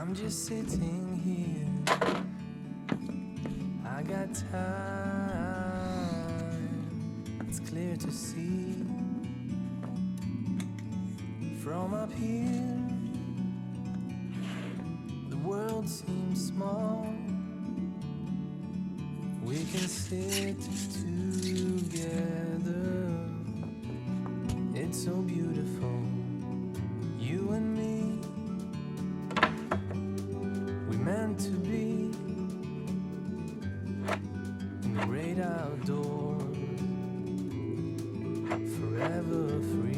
I'm just sitting here, I got time. It's clear to see from up here, the world seems small. We can sit together, it's so beautiful, you and me. We meant to be in the great outdoors, forever free.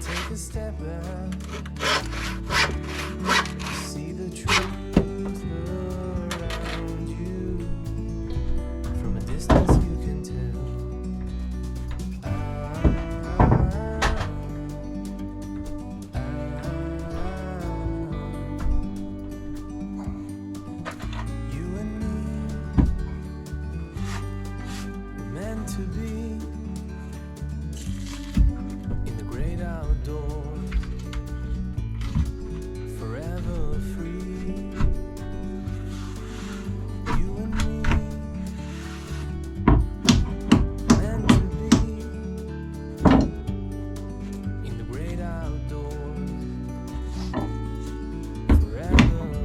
Take a step back, see the truth around you. From a distance you can tell. You and me were meant to be in the great outdoors, forever free. You and me, meant to be in the great outdoors, forever free.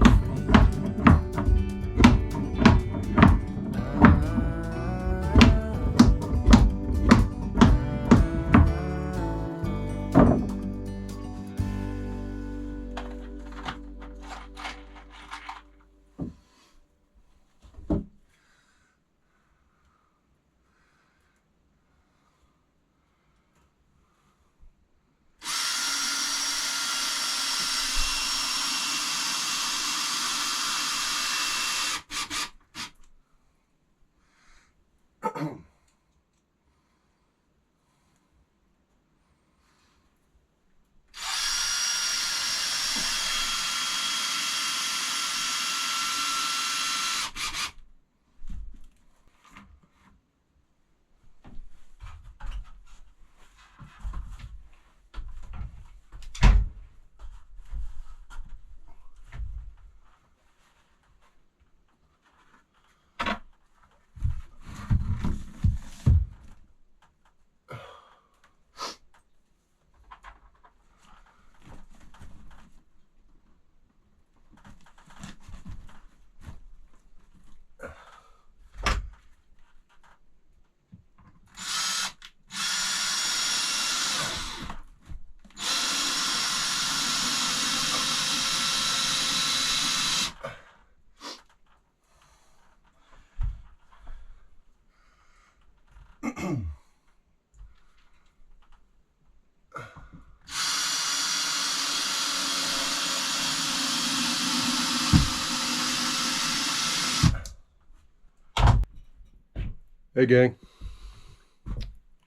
Hey gang,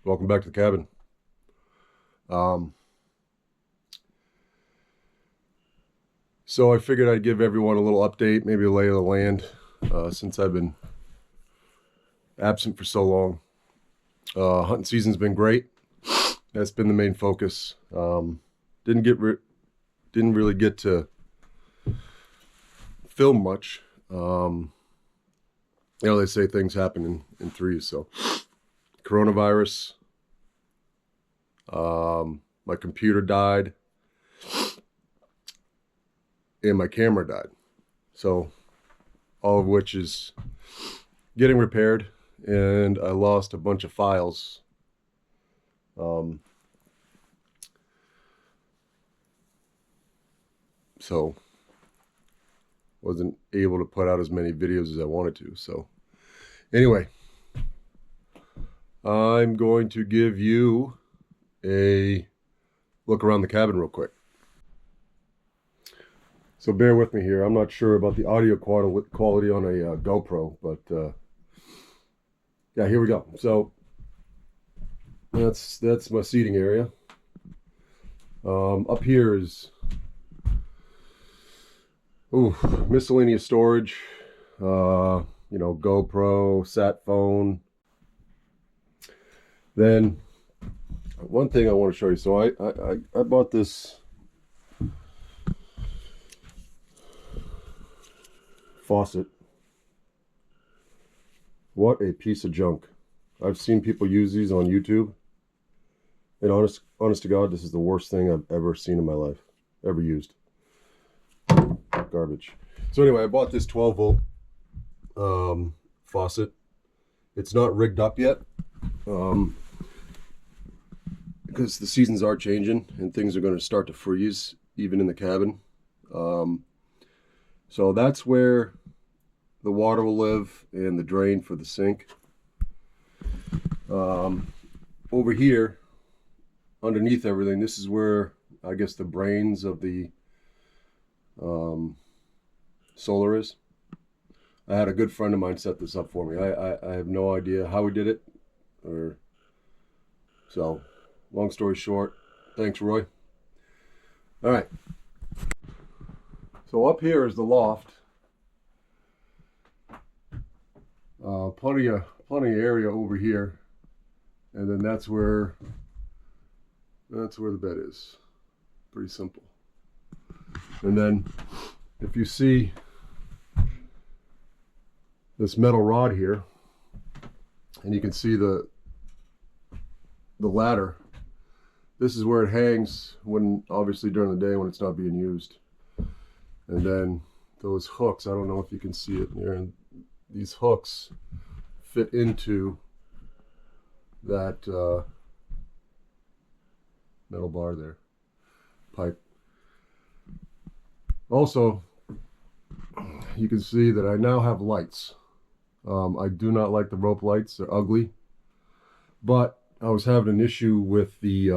welcome back to the cabin. So I figured I'd give everyone a little update, maybe a lay of the land, since I've been absent for so long. Hunting season's been great. That's been the main focus. Didn't really get to film much. You know, they say things happen in threes. So coronavirus, my computer died, and my camera died. So all of which is getting repaired, and I lost a bunch of files. So wasn't able to put out as many videos as I wanted to. So anyway, I'm going to give you a look around the cabin real quick. So bear with me here. I'm not sure about the audio quality on a GoPro, but yeah, here we go. So That's my seating area. Up here is miscellaneous storage. GoPro, sat phone. Then one thing I want to show you. So I bought this faucet. What a piece of junk. I've seen people use these on YouTube. And honest to God, this is the worst thing I've ever seen in my life. Ever used. Garbage. So anyway, I bought this 12 volt faucet. It's not rigged up yet. Because the seasons are changing and things are going to start to freeze even in the cabin. So that's where the water will live and the drain for the sink. Over here, underneath everything, this is where I guess the brains of the solar is. I had a good friend of mine set this up for me. I have no idea how he did it, so long story short, thanks Roy. All right, so up here is the loft. Plenty of area over here, and then that's where the bed is. Pretty simple. And then if you see this metal rod here, and you can see the ladder, this is where it hangs when, obviously during the day when it's not being used. And then those hooks, I don't know if you can see it here, and these hooks fit into that metal bar there, pipe. Also, you can see that I now have lights. I do not like the rope lights, they're ugly, but I was having an issue with the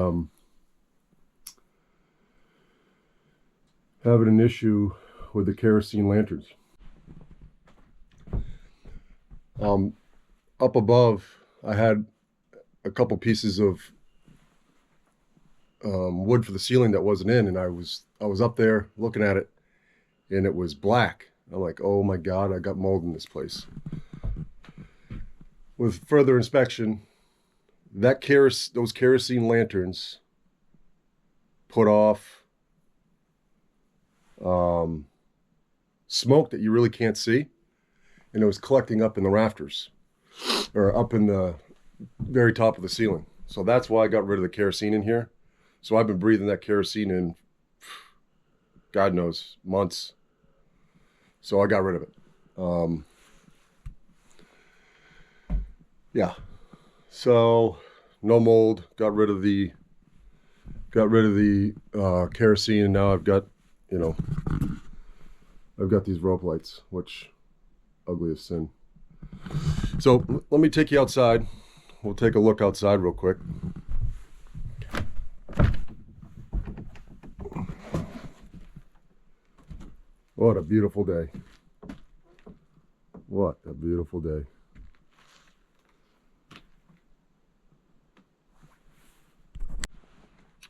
kerosene lanterns. Up above, I had a couple pieces of wood for the ceiling that wasn't in, and I was up there looking at it, and it was black. I'm like, oh my God, I got mold in this place. With further inspection, those kerosene lanterns put off smoke that you really can't see, and it was collecting up in the rafters, or up in the very top of the ceiling. So that's why I got rid of the kerosene in here. So I've been breathing that kerosene in, God knows, months. So I got rid of it. Yeah. So no mold. Got rid of the kerosene, and now I've got these rope lights, which ugly as sin. So let me take you outside. We'll take a look outside real quick. What a beautiful day. What a beautiful day.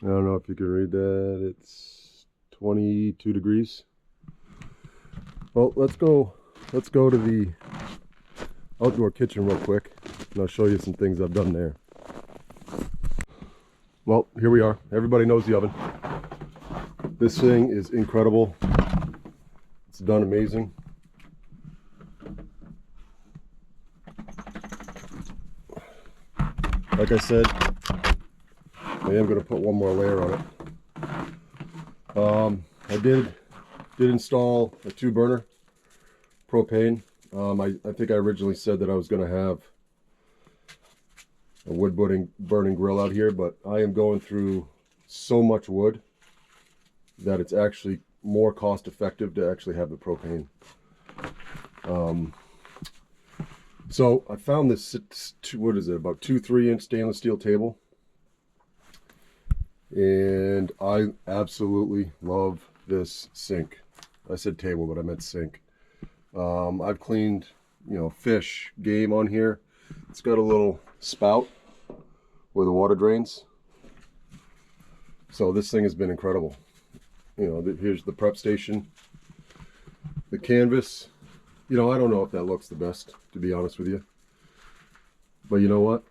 I don't know if you can read that. It's 22 degrees. Well, let's go to the outdoor kitchen real quick, and I'll show you some things I've done there. Well, here we are. Everybody knows the oven. This thing is incredible. It's done amazing. Like I said, I am going to put one more layer on it. I did install a 2-burner propane. I think I originally said that I was going to have a wood burning grill out here, but I am going through so much wood that it's actually more cost effective to actually have the propane. So I found this, what is it, about 2 3-inch stainless steel table, and I absolutely love this sink. I said table, but I meant sink. I've cleaned, fish, game on here. It's got a little spout where the water drains. So this thing has been incredible. You know, here's the prep station, the canvas. You know, I don't know if that looks the best, to be honest with you. But you know what?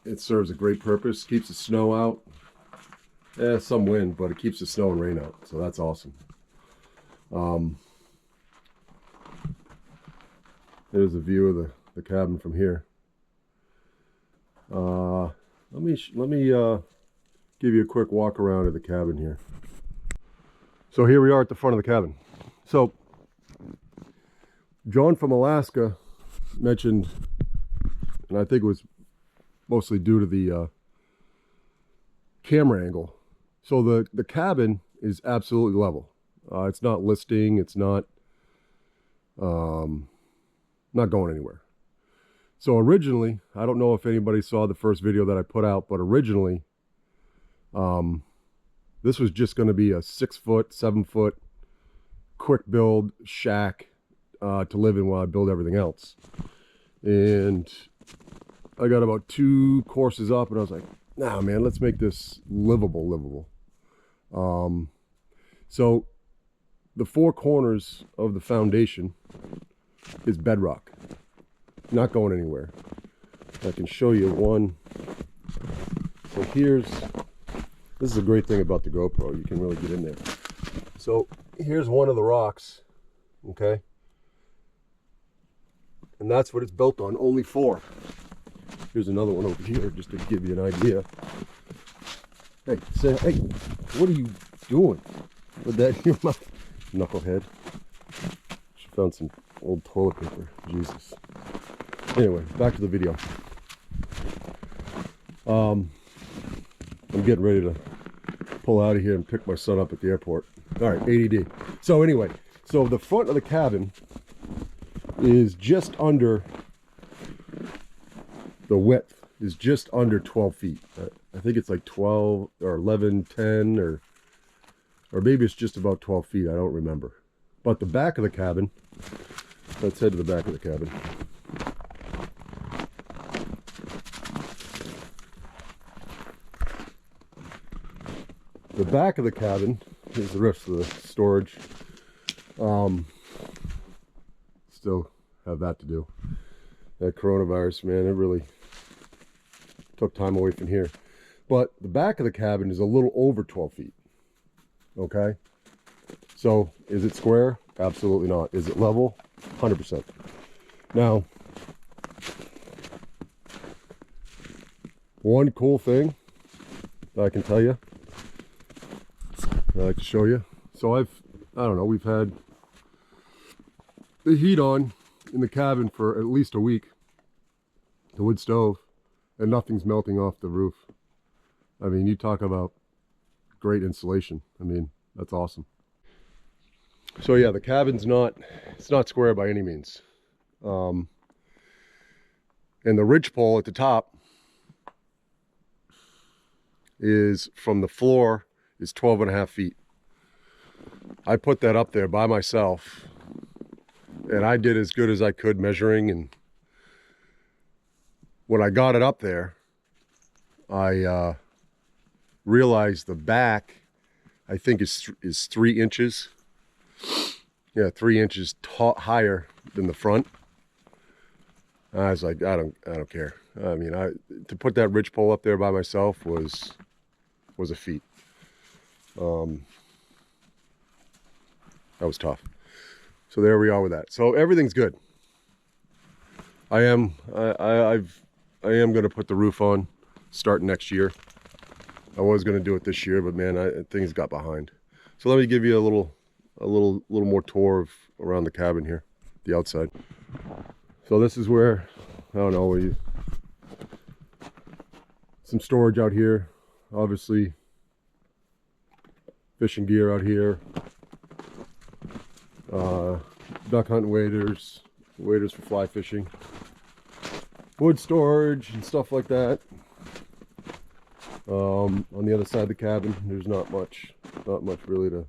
It serves a great purpose. Keeps the snow out. Some wind, but it keeps the snow and rain out. So that's awesome. There's a view of the cabin from here. Let me give you a quick walk around of the cabin here. So here we are at the front of the cabin. So John from Alaska mentioned, and I think it was mostly due to the camera angle. So the cabin is absolutely level. It's not listing. It's not going anywhere. So originally, I don't know if anybody saw the first video that I put out, but originally, this was just going to be a 6-foot, 7-foot, quick build shack to live in while I build everything else. And I got about 2 courses up, and I was like, nah, man, let's make this livable. So the 4 corners of the foundation is bedrock, not going anywhere. I can show you one. So this is a great thing about the GoPro, you can really get in there. So here's one of the rocks, okay? And that's what it's built on, only 4. Here's another one over here, just to give you an idea. Hey, hey, what are you doing with that in your mouth, knucklehead? She found some old toilet paper, Jesus. Anyway, back to the video. I'm getting ready to pull out of here and pick my son up at the airport. All right, ADD. So anyway, so the front of the cabin is just under, the width is just under 12 feet. I think it's like 12 or 11, 10, or maybe it's just about 12 feet. I don't remember. But the back of the cabin, let's head to the back of the cabin. The back of the cabin, here's the rest of the storage. Still have that to do. That coronavirus, man, it really took time away from here. But the back of the cabin is a little over 12 feet. Okay? So, is it square? Absolutely not. Is it level? 100%. Now, one cool thing that I can tell you, I'd like to show you. So I don't know, we've had the heat on in the cabin for at least a week, the wood stove, and nothing's melting off the roof. I mean, you talk about great insulation. I mean, that's awesome. So yeah, the cabin's it's not square by any means. And the ridgepole at the top is from the floor is 12.5 feet. I put that up there by myself, and I did as good as I could measuring, and when I got it up there, I realized the back, I think is 3 inches. Yeah, 3 inches higher than the front. I was like, I don't care. I mean, to put that ridgepole up there by myself was a feat. That was tough. So there we are with that. So everything's good. I am going to put the roof on starting next year. I was going to do it this year, but man, things got behind. So let me give you a little more tour around the cabin here, the outside. So this is where, I don't know, some storage out here, obviously fishing gear out here, duck hunting waders for fly fishing, wood storage and stuff like that. On the other side of the cabin, there's not much really to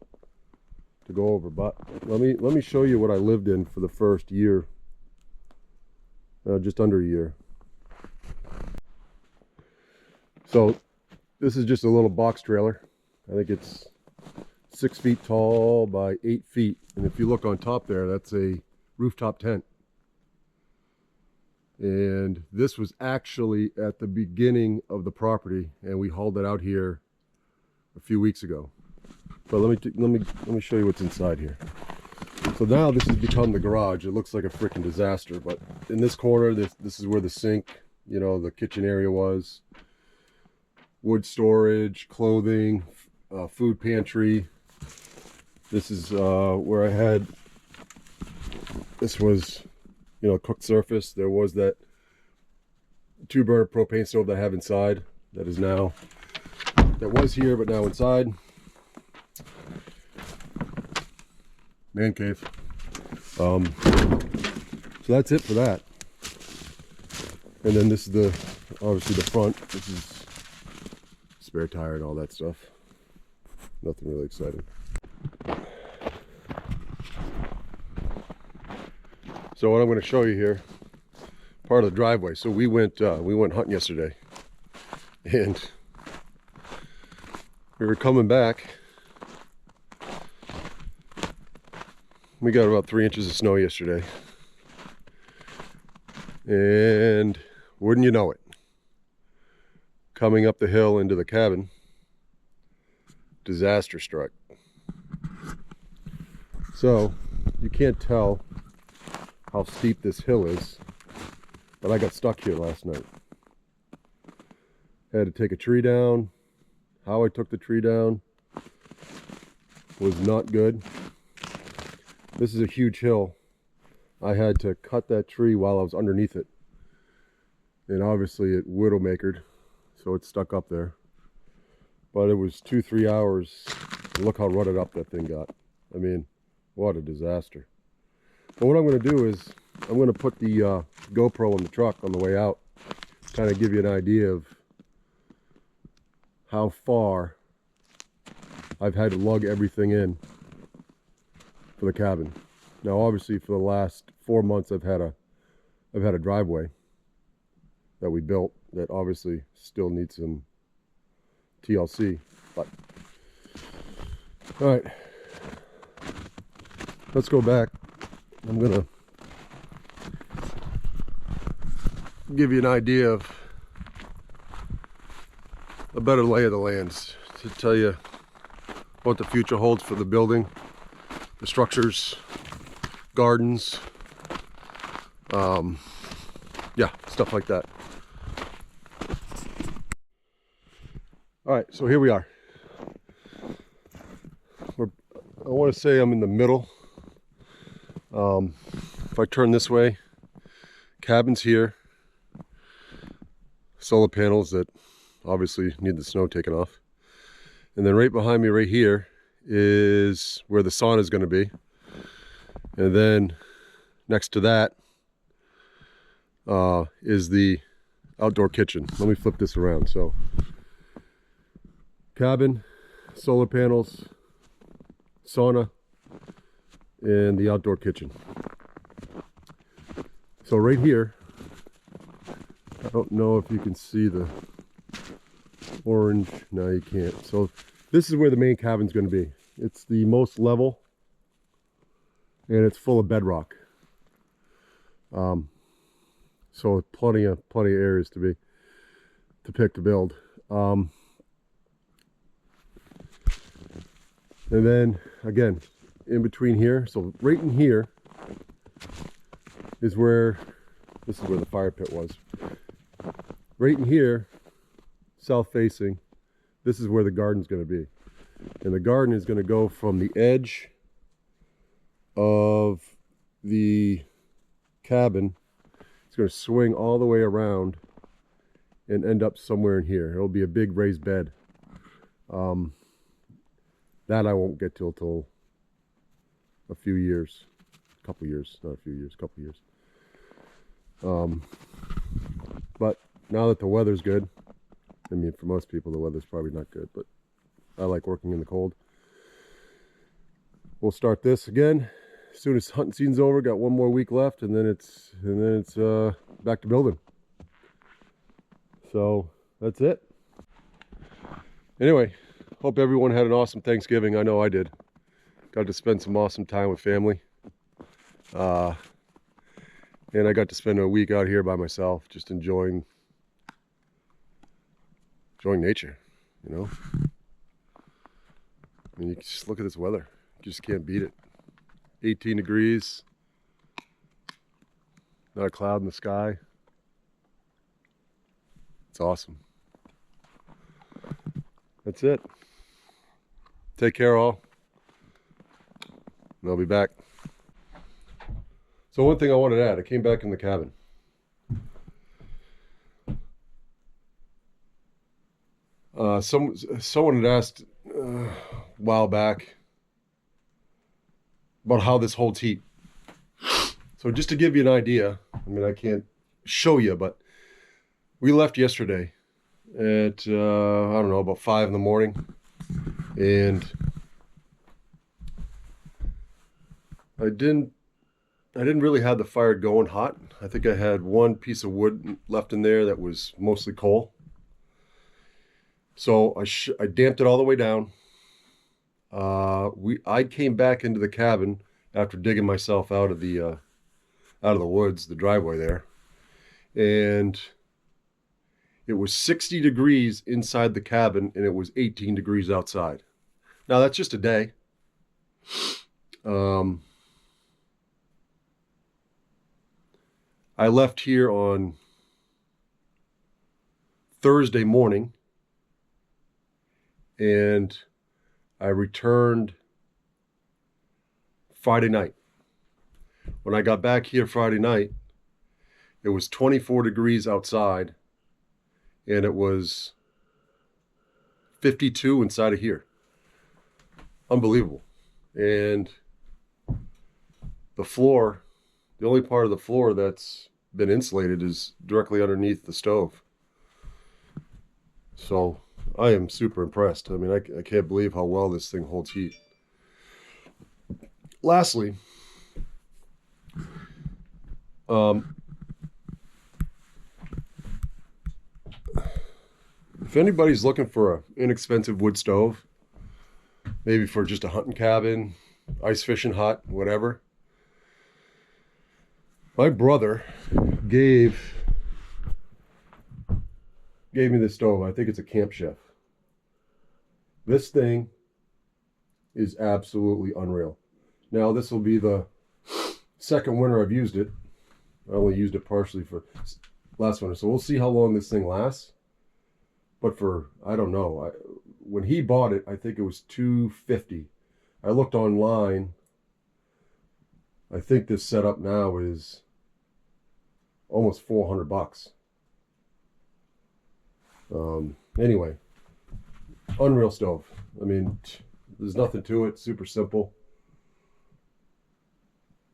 go over, but let me show you what I lived in for the first year, just under a year. So this is just a little box trailer. I think it's 6 feet tall by 8 feet. And if you look on top there, that's a rooftop tent. And this was actually at the beginning of the property, and we hauled it out here a few weeks ago. But let me show you what's inside here. So now this has become the garage. It looks like a freaking disaster, but in this corner, this is where the sink, you know, the kitchen area was. Wood storage, clothing, food pantry. This is where I had, this was, you know, cooked surface. There was that 2-burner propane stove that I have inside that is now, that was here but now inside. Man cave. So that's it for that. And then this is the, obviously the front. This is spare tire and all that stuff. Nothing really exciting. So what I'm going to show you here, part of the driveway. So we went hunting yesterday, and we were coming back. We got about 3 inches of snow yesterday, and wouldn't you know it, coming up the hill into the cabin, disaster struck. So you can't tell how steep this hill is, but I got stuck here last night. I had to take a tree down. How I took the tree down was not good. This is a huge hill. I had to cut that tree while I was underneath it. And obviously it widowmakered, so it's stuck up there. But it was 2-3 hours. Look how rutted up that thing got. I mean, what a disaster. But what I'm going to do is I'm going to put the GoPro in the truck on the way out, kind of give you an idea of how far I've had to lug everything in for the cabin. Now obviously for the last 4 months I've had a driveway that we built that obviously still needs some TLC, but all right, let's go back. I'm gonna give you an idea of a better lay of the lands to tell you what the future holds for the building, the structures, gardens, yeah, stuff like that. All right, so here we are. I want to say I'm in the middle. If I turn this way, cabin's here, solar panels that obviously need the snow taken off, and then right behind me right here is where the sauna is going to be, and then next to that is the outdoor kitchen. Let me flip this around. So cabin, solar panels, sauna, and the outdoor kitchen. So right here, I don't know if you can see the orange. No, you can't. So this is where the main cabin's going to be. It's the most level, and it's full of bedrock. So plenty of areas to pick to build. And then again, in between here, so right in here is where, this is where the fire pit was. Right in here, south facing, this is where the garden's going to be. And the garden is going to go from the edge of the cabin. It's going to swing all the way around and end up somewhere in here. It'll be a big raised bed. That I won't get till a few years, a couple years, not a few years, a couple years. But now that the weather's good, I mean, for most people the weather's probably not good, but I like working in the cold. We'll start this again as soon as hunting season's over. Got 1 more week left, and then it's back to building. So that's it. Anyway, hope everyone had an awesome Thanksgiving. I know I did. Got to spend some awesome time with family. And I got to spend a week out here by myself, just enjoying nature, you know? I mean, you just look at this weather. You just can't beat it. 18 degrees. Not a cloud in the sky. It's awesome. That's it. Take care, all. And I'll be back. So one thing I wanted to add, I came back in the cabin. Someone had asked a while back about how this holds heat. So just to give you an idea, I mean, I can't show you, but we left yesterday at, I don't know, about 5 in the morning. And I didn't really have the fire going hot. I think I had one piece of wood left in there that was mostly coal. So I damped it all the way down. I came back into the cabin after digging myself out of the woods, the driveway there, and it was 60 degrees inside the cabin and it was 18 degrees outside. Now that's just a day. I left here on Thursday morning and I returned Friday night. When I got back here Friday night, it was 24 degrees outside and it was 52 inside of here. Unbelievable. And the floor, the only part of the floor that's been insulated is directly underneath the stove. So I am super impressed. I mean, I can't believe how well this thing holds heat. Lastly, if anybody's looking for an inexpensive wood stove, maybe for just a hunting cabin, ice fishing hut, whatever, my brother gave me this stove. I think it's a Camp Chef. This thing is absolutely unreal. Now, this will be the second winter I've used it. I only used it partially for last winter, so we'll see how long this thing lasts. But for, I don't know, when he bought it, I think it was $250. I looked online. I think this setup now is almost $400. Anyway, unreal stove. I mean, there's nothing to it. Super simple.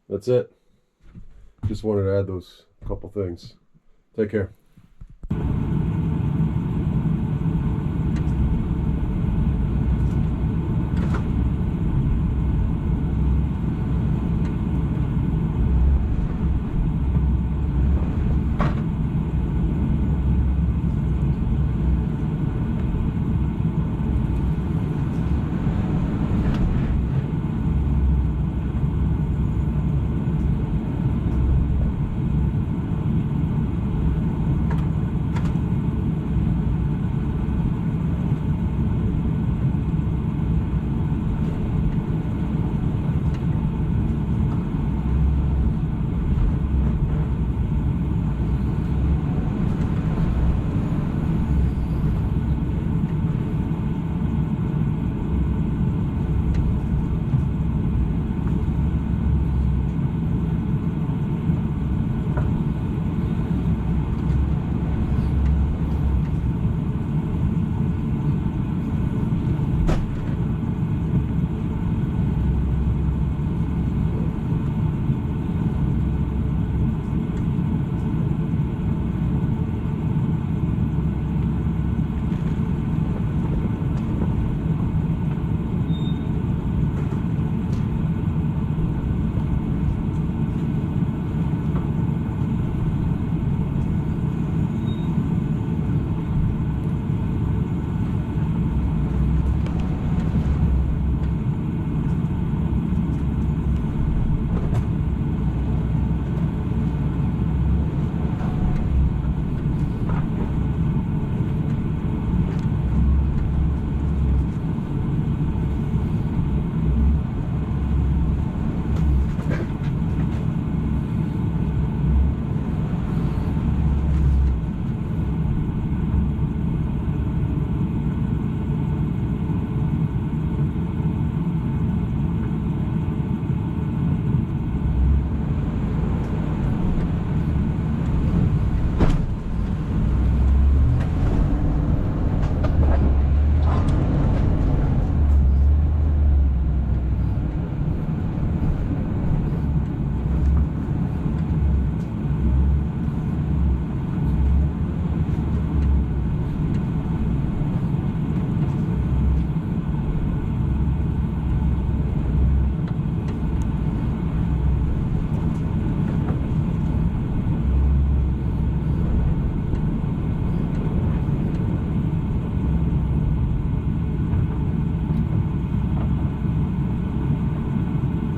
That's it. Just wanted to add those couple things. Take care.